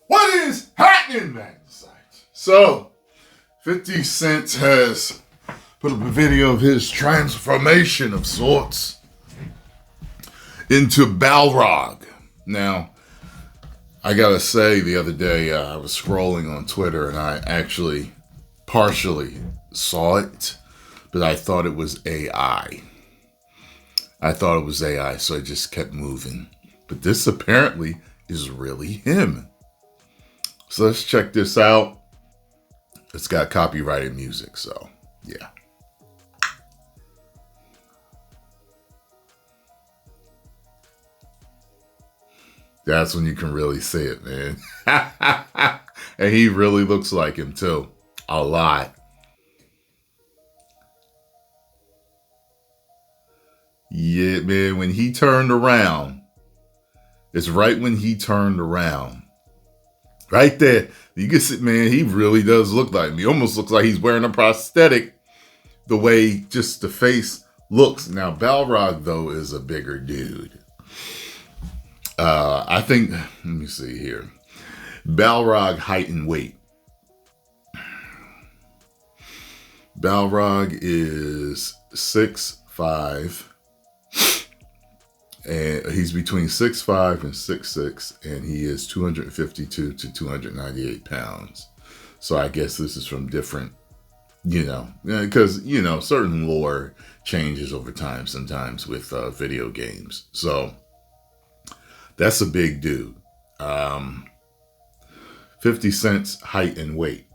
What is happening, Magnesite? So, 50 Cent has put up a video of his transformation of sorts into Balrog. Now, I gotta say, the other day I was scrolling on Twitter and I actually partially saw it, but I thought it was AI. So I just kept moving. But this apparently is really him. So let's check this out. It's got copyrighted music, so yeah. That's when you can really see it, man. And he really looks like him too. A lot. Yeah, man, when he turned around, it's right when he turned around. Right there. You can see, man, he really does look like me. Almost looks like he's wearing a prosthetic the way just the face looks. Now, Balrog, though, is a bigger dude. I think, let me see here. Balrog height and weight. Balrog is 6'5". And he's between 6'5" and 6'6", and he is 252 to 298 pounds. So I guess this is from different, because, certain lore changes over time sometimes with video games. So that's a big dude. 50 Cent's height and weight.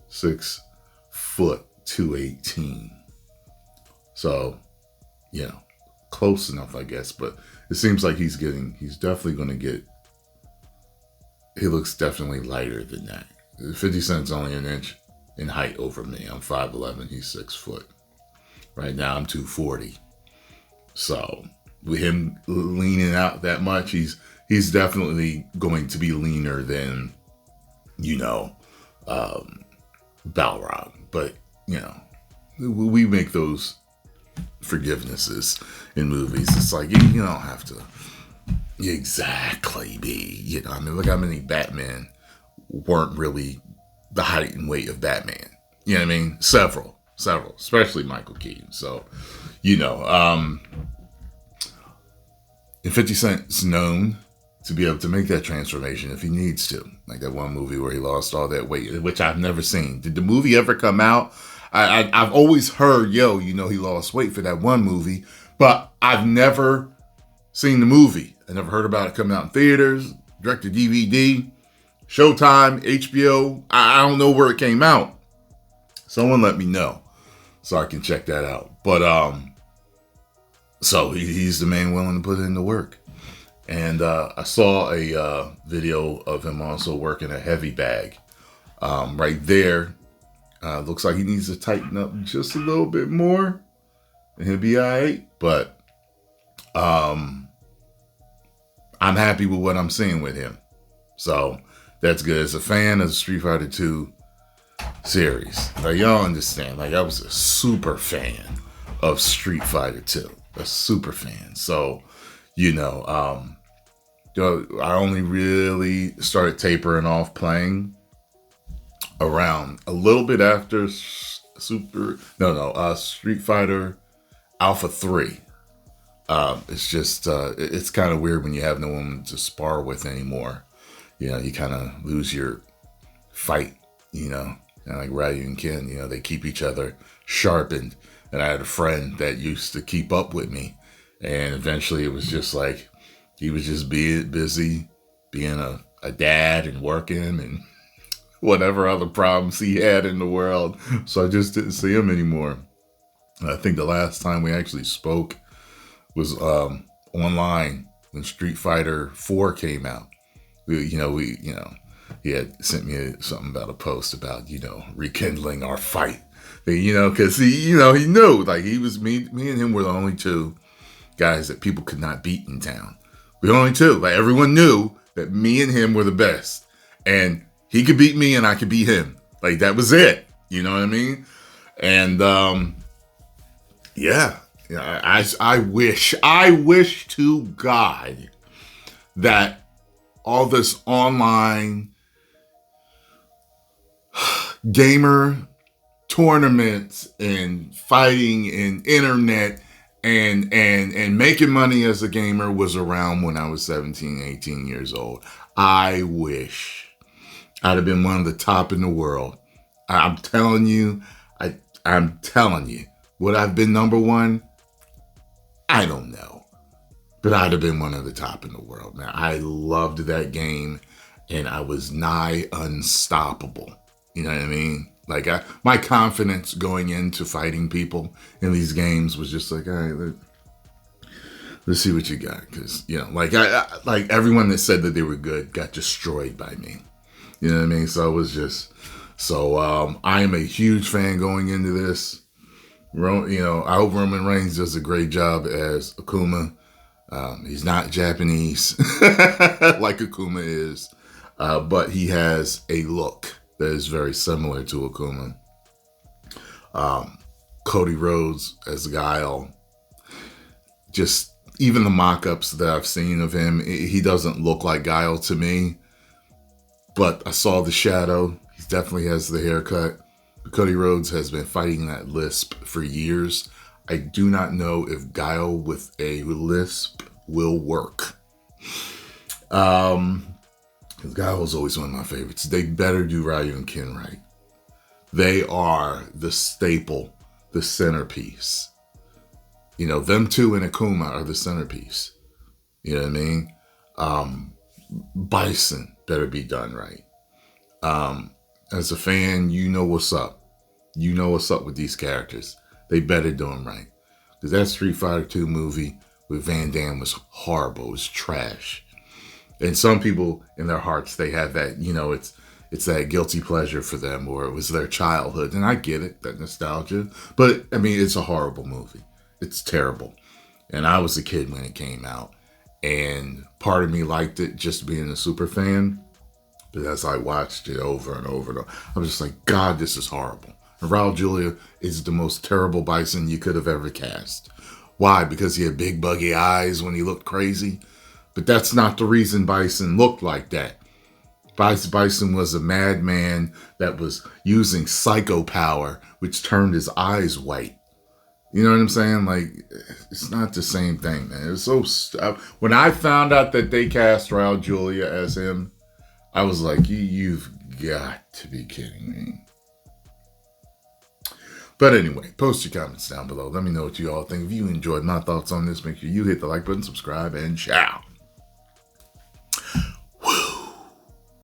6 foot 218. So, close enough, I guess, but it seems like he's definitely going to get, he looks definitely lighter than that. 50 Cent's only an inch in height over me. I'm 5'11", he's 6 foot. Right now I'm 240. So with him leaning out that much, he's definitely going to be leaner than, Balrog. But, we make those forgivenesses in movies. It's like you don't have to exactly be, look how many Batman weren't really the height and weight of Batman. You know what I mean? Several, especially Michael Keaton. So, and 50 Cent's known to be able to make that transformation if he needs to. Like that one movie where he lost all that weight, which I've never seen. Did the movie ever come out? I've always heard, he lost weight for that one movie, but I've never seen the movie. I never heard about it coming out in theaters, direct to DVD, Showtime, HBO. I don't know where it came out. Someone let me know so I can check that out. But, so he's the man willing to put in the work. And I saw a video of him also working a heavy bag. Right there. Looks like he needs to tighten up just a little bit more and he'll be all right. But I'm happy with what I'm seeing with him. So that's good. As a fan of the Street Fighter 2 series, now y'all understand, I was a super fan of Street Fighter 2. A super fan. So, I only really started tapering off playing around a little bit after Street Fighter Alpha 3. It's just, it's kind of weird when you have no one to spar with anymore. You kind of lose your fight, like Ryu and Ken, they keep each other sharpened. And I had a friend that used to keep up with me. And eventually it was just like, he was just busy being a dad and working and whatever other problems he had in the world. So I just didn't see him anymore. I think the last time we actually spoke was online when Street Fighter 4 came out. He had sent me something about a post about, rekindling our fight. Because he knew, like he was me and him were the only two guys that people could not beat in town. We were only two. Like everyone knew that me and him were the best. And he could beat me and I could beat him. Like, that was it. You know what I mean? And yeah, I wish to God that all this online gamer tournaments and fighting and internet and making money as a gamer was around when I was 17, 18 years old. I wish I'd have been one of the top in the world. I'm telling you, I'm telling you, would I've been number one? I don't know. But I'd have been one of the top in the world. Now, I loved that game, and I was nigh unstoppable. You know what I mean? Like, my confidence going into fighting people in these games was just like, all right, let's see what you got. Because, you know, like everyone that said that they were good got destroyed by me. You know what I mean? So it was just, I am a huge fan going into this. You know, I hope Roman Reigns does a great job as Akuma. He's not Japanese like Akuma is, but he has a look that is very similar to Akuma. Cody Rhodes as Guile, just even the mock-ups that I've seen of him, he doesn't look like Guile to me, but I saw the shadow. He definitely has the haircut. Cody Rhodes has been fighting that lisp for years. I do not know if Guile with a lisp will work. Because Guile was always one of my favorites. They better do Ryu and Ken right. They are the staple, the centerpiece. You know, them two and Akuma are the centerpiece. You know what I mean? Bison better be done right. As a fan, you know what's up. You know what's up with these characters. They better do them right. Because that Street Fighter 2 movie with Van Damme was horrible. It was trash. And some people in their hearts, they have that, you know, it's that guilty pleasure for them, or it was their childhood. And I get it, that nostalgia. But, I mean, it's a horrible movie. It's terrible. And I was a kid when it came out. And part of me liked it just being a super fan. But as I watched it over and over and over, I was just like, God, this is horrible. And Raul Julia is the most terrible Bison you could have ever cast. Why? Because he had big buggy eyes when he looked crazy? But that's not the reason Bison looked like that. Bison was a madman that was using psycho power, which turned his eyes white. You know what I'm saying? Like, it's not the same thing, man. It was so... when I found out that they cast Raul Julia as him, I was like, you've got to be kidding me. But anyway, post your comments down below. Let me know what you all think. If you enjoyed my thoughts on this, make sure you hit the like button, subscribe, and ciao.